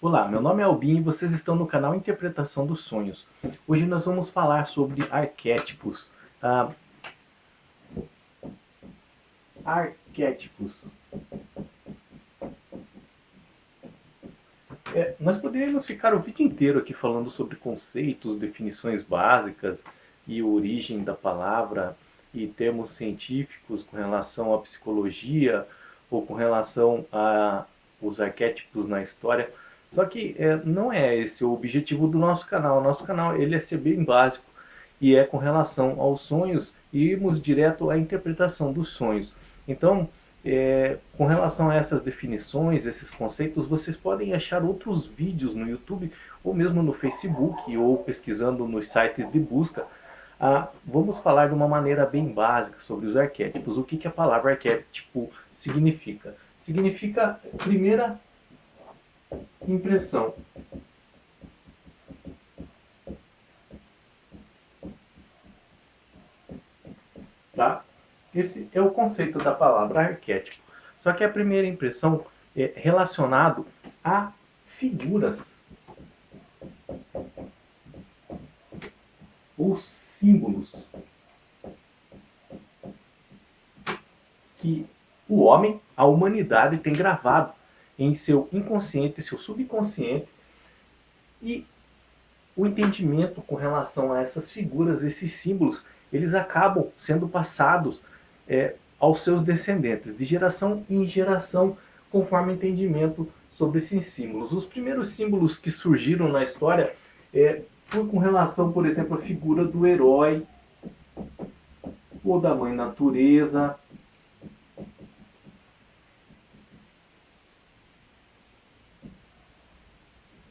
Olá, meu nome é Albin e vocês estão no canal Interpretação dos Sonhos. Hoje nós vamos falar sobre arquétipos. Ah, arquétipos. Nós poderíamos ficar o vídeo inteiro aqui falando sobre conceitos, definições básicas e origem da palavra e termos científicos com relação à psicologia ou com relação a os arquétipos na história. Só que não é esse o objetivo do nosso canal. O nosso canal ele é ser bem básico e é com relação aos sonhos e irmos direto à interpretação dos sonhos. Então, com relação a essas definições, esses conceitos, vocês podem achar outros vídeos no YouTube ou mesmo no Facebook ou pesquisando nos sites de busca. Vamos falar de uma maneira bem básica sobre os arquétipos. O que a palavra arquétipo significa? Significa primeira impressão. Tá? Esse é o conceito da palavra arquétipo. Só que a primeira impressão é relacionado a figuras ou símbolos que o homem, a humanidade, tem gravado em seu inconsciente, seu subconsciente, e o entendimento com relação a essas figuras, esses símbolos, eles acabam sendo passados aos seus descendentes, de geração em geração, conforme o entendimento sobre esses símbolos. Os primeiros símbolos que surgiram na história foi com relação, por exemplo, à figura do herói, ou da mãe natureza,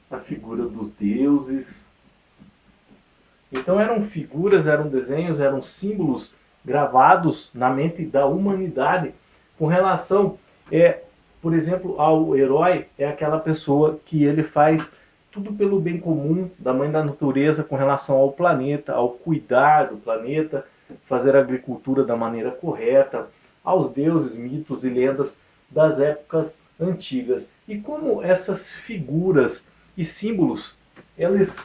a figura dos deuses. Então eram figuras, eram desenhos, eram símbolos gravados na mente da humanidade com relação, por exemplo, ao herói, é aquela pessoa que ele faz tudo pelo bem comum da mãe da natureza com relação ao planeta, ao cuidar do planeta, fazer a agricultura da maneira correta, aos deuses, mitos e lendas das épocas antigas. E como essas figuras e símbolos, eles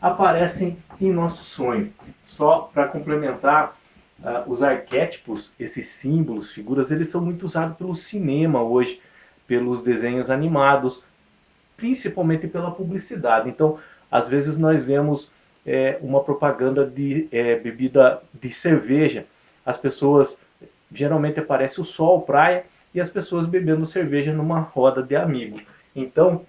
aparecem em nosso sonho. Só para complementar, os arquétipos, esses símbolos, figuras, eles são muito usados pelo cinema hoje, pelos desenhos animados, principalmente pela publicidade. Então, às vezes nós vemos uma propaganda de bebida de cerveja. As pessoas, geralmente aparece o sol, praia, e as pessoas bebendo cerveja numa roda de amigos. Então,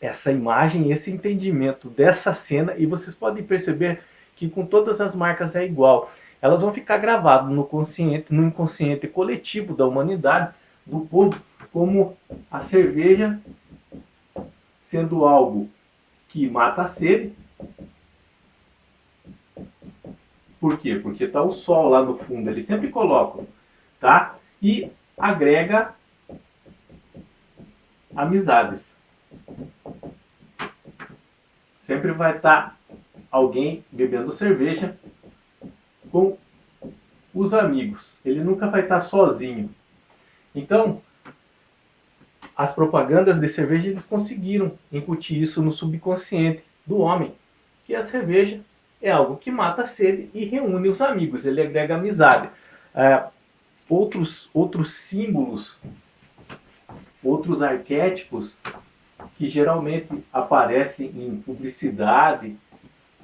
essa imagem, esse entendimento dessa cena, e vocês podem perceber que com todas as marcas é igual. Elas vão ficar gravadas no consciente, no inconsciente coletivo da humanidade, do povo, como a cerveja sendo algo que mata a sede. Por quê? Porque está o sol lá no fundo, eles sempre colocam, tá? E agrega amizades. Sempre vai estar alguém bebendo cerveja com os amigos. Ele nunca vai estar sozinho. Então, as propagandas de cerveja, eles conseguiram incutir isso no subconsciente do homem, que a cerveja é algo que mata a sede e reúne os amigos, ele agrega amizade. Outros símbolos, outros arquétipos que geralmente aparecem em publicidade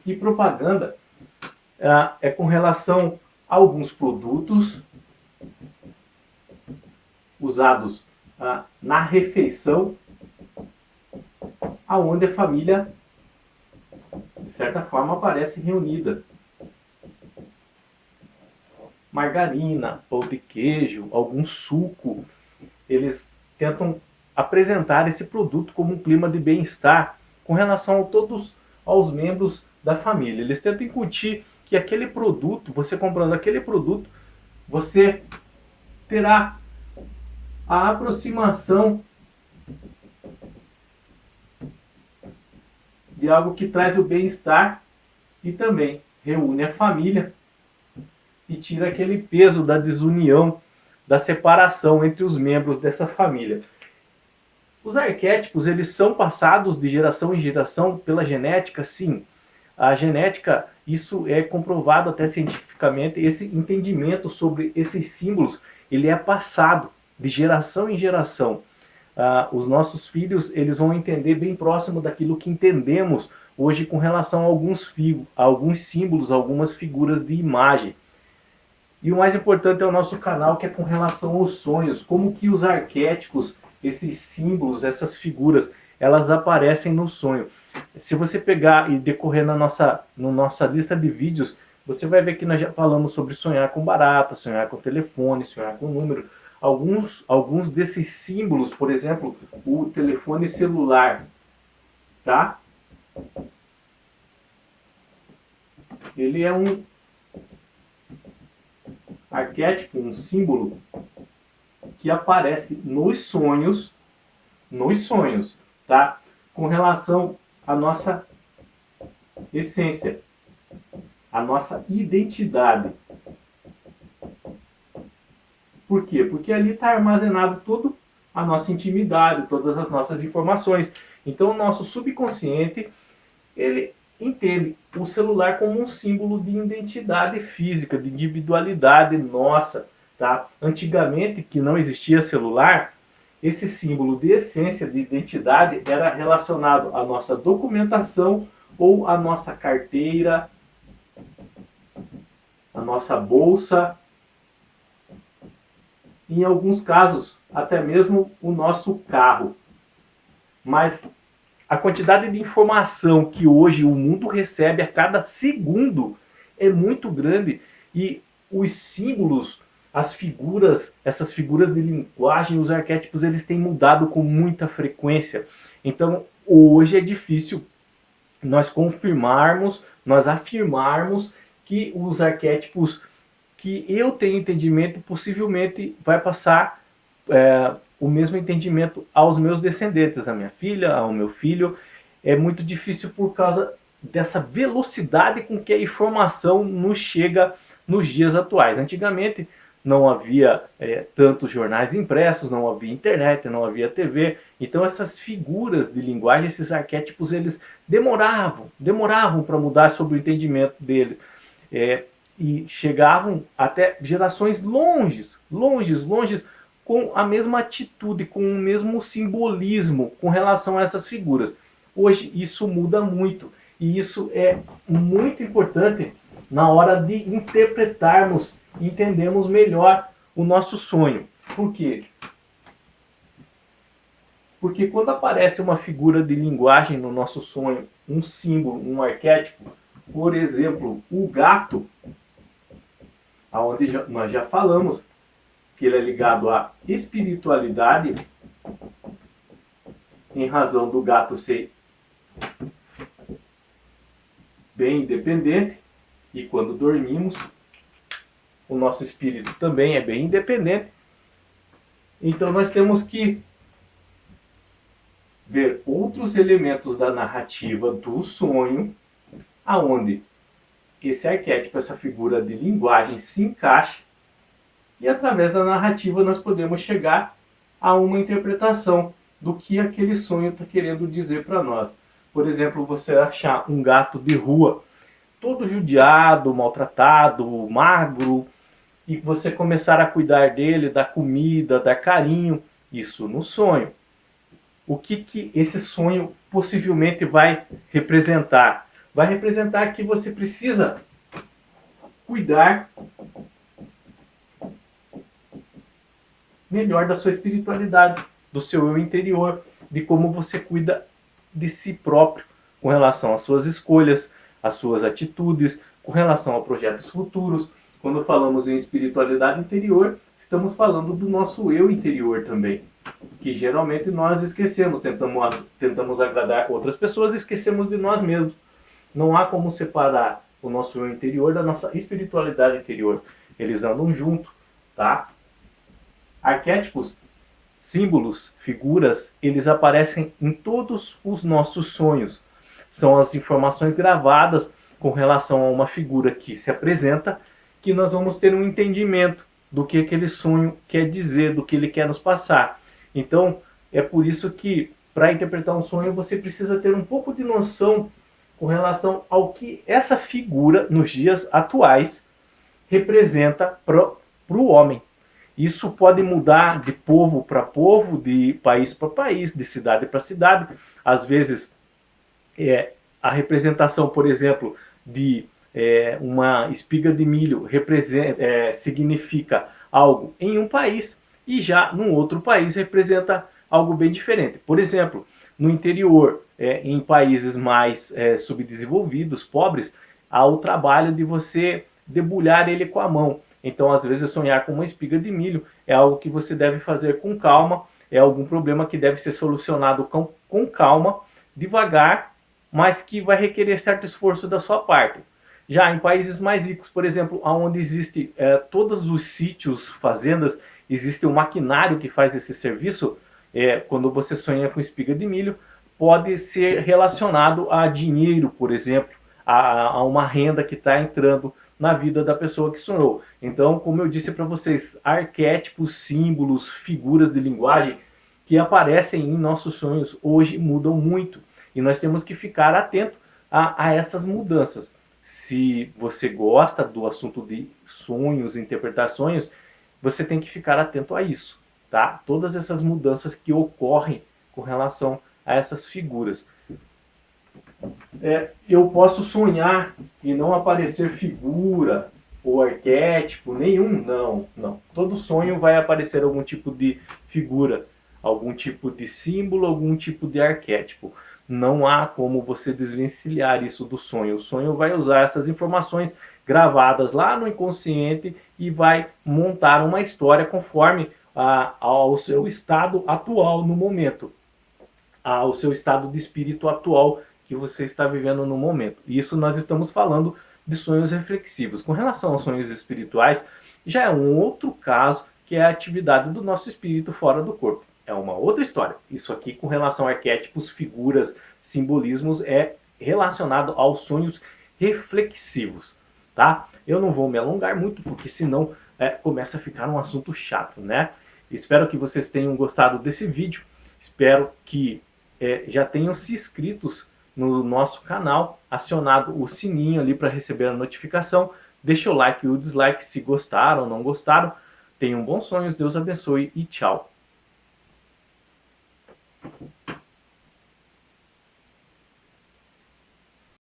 e propaganda é com relação a alguns produtos usados na refeição, aonde a família, de certa forma, aparece reunida. Margarina, pão de queijo, algum suco, eles tentam apresentar esse produto como um clima de bem-estar com relação a todos aos membros da família. Eles tentam incutir que aquele produto, você comprando aquele produto, você terá a aproximação de algo que traz o bem-estar e também reúne a família e tira aquele peso da desunião, da separação entre os membros dessa família. Os arquétipos, eles são passados de geração em geração pela genética? Sim. A genética, isso é comprovado até cientificamente, esse entendimento sobre esses símbolos, ele é passado de geração em geração. Os nossos filhos, eles vão entender bem próximo daquilo que entendemos hoje com relação a alguns símbolos, algumas figuras de imagem. E o mais importante é o nosso canal, que é com relação aos sonhos, como que os arquétipos, esses símbolos, essas figuras, elas aparecem no sonho. Se você pegar e decorrer na nossa lista de vídeos, você vai ver que nós já falamos sobre sonhar com barata, sonhar com telefone, sonhar com número. Alguns desses símbolos, por exemplo, o telefone celular, tá? Ele é um arquétipo, um símbolo que aparece nos sonhos, tá? Com relação à nossa essência, à nossa identidade. Por quê? Porque ali está armazenado toda a nossa intimidade, todas as nossas informações. Então o nosso subconsciente, ele entende o celular como um símbolo de identidade física, de individualidade nossa, tá? Antigamente, que não existia celular, esse símbolo de essência, de identidade, era relacionado à nossa documentação ou à nossa carteira, à nossa bolsa, em alguns casos, até mesmo o nosso carro. Mas a quantidade de informação que hoje o mundo recebe a cada segundo é muito grande, e os símbolos, as figuras, essas figuras de linguagem, os arquétipos, eles têm mudado com muita frequência. Então, hoje é difícil nós confirmarmos, nós afirmarmos que os arquétipos que eu tenho entendimento possivelmente vai passar o mesmo entendimento aos meus descendentes, à minha filha, ao meu filho. É muito difícil por causa dessa velocidade com que a informação nos chega nos dias atuais. Antigamente não havia tantos jornais impressos, não havia internet, não havia TV. Então essas figuras de linguagem, esses arquétipos, eles demoravam para mudar sobre o entendimento deles. E chegavam até gerações longes, com a mesma atitude, com o mesmo simbolismo com relação a essas figuras. Hoje isso muda muito, e isso é muito importante na hora de interpretarmos, entendermos melhor o nosso sonho. Por quê? Porque quando aparece uma figura de linguagem no nosso sonho, um símbolo, um arquétipo, por exemplo, o gato, onde nós já falamos que ele é ligado à espiritualidade, em razão do gato ser bem independente, e quando dormimos, o nosso espírito também é bem independente. Então nós temos que ver outros elementos da narrativa do sonho, aonde esse arquétipo, essa figura de linguagem se encaixa, e através da narrativa nós podemos chegar a uma interpretação do que aquele sonho está querendo dizer para nós. Por exemplo, você achar um gato de rua, todo judiado, maltratado, magro, e você começar a cuidar dele, dar comida, dar carinho, isso no sonho. O que esse sonho possivelmente vai representar? Vai representar que você precisa cuidar melhor da sua espiritualidade, do seu eu interior, de como você cuida de si próprio com relação às suas escolhas, às suas atitudes, com relação a projetos futuros. Quando falamos em espiritualidade interior, estamos falando do nosso eu interior também, que geralmente nós esquecemos, tentamos agradar outras pessoas e esquecemos de nós mesmos. Não há como separar o nosso eu interior da nossa espiritualidade interior. Eles andam juntos, tá? Arquétipos, símbolos, figuras, eles aparecem em todos os nossos sonhos. São as informações gravadas com relação a uma figura que se apresenta, que nós vamos ter um entendimento do que aquele sonho quer dizer, do que ele quer nos passar. Então, É por isso que, para interpretar um sonho, você precisa ter um pouco de noção com relação ao que essa figura, nos dias atuais, representa para o homem. Isso pode mudar de povo para povo, de país para país, de cidade para cidade. Às vezes, a representação, por exemplo, de uma espiga de milho significa algo em um país e já num outro país representa algo bem diferente. Por exemplo, no interior, em países mais subdesenvolvidos, pobres, há o trabalho de você debulhar ele com a mão. Então, às vezes, sonhar com uma espiga de milho é algo que você deve fazer com calma, é algum problema que deve ser solucionado com calma, devagar, mas que vai requerer certo esforço da sua parte. Já em países mais ricos, por exemplo, onde existe todos os sítios, fazendas, existe um maquinário que faz esse serviço, quando você sonha com espiga de milho, pode ser relacionado a dinheiro, por exemplo, a uma renda que está entrando na vida da pessoa que sonhou. Então, como eu disse para vocês, arquétipos, símbolos, figuras de linguagem que aparecem em nossos sonhos hoje mudam muito. E nós temos que ficar atento a essas mudanças. Se você gosta do assunto de sonhos, interpretar sonhos, você tem que ficar atento a isso, tá? Todas essas mudanças que ocorrem com relação a essas figuras. Eu posso sonhar e não aparecer figura ou arquétipo nenhum? Não, não. Todo sonho vai aparecer algum tipo de figura, algum tipo de símbolo, algum tipo de arquétipo. Não há como você desvencilhar isso do sonho. O sonho vai usar essas informações gravadas lá no inconsciente e vai montar uma história conforme ao seu estado atual no momento, ao seu estado de espírito atual que você está vivendo no momento. Isso nós estamos falando de sonhos reflexivos. Com relação aos sonhos espirituais, já é um outro caso, que é a atividade do nosso espírito fora do corpo. É uma outra história. Isso aqui, com relação a arquétipos, figuras, simbolismos, é relacionado aos sonhos reflexivos, tá? Eu não vou me alongar muito, porque senão começa a ficar um assunto chato, né? Espero que vocês tenham gostado desse vídeo. Espero que já tenham se inscritos no nosso canal, acionado o sininho ali para receber a notificação. Deixa o like e o dislike se gostaram ou não gostaram. Tenham bons sonhos, Deus abençoe e tchau.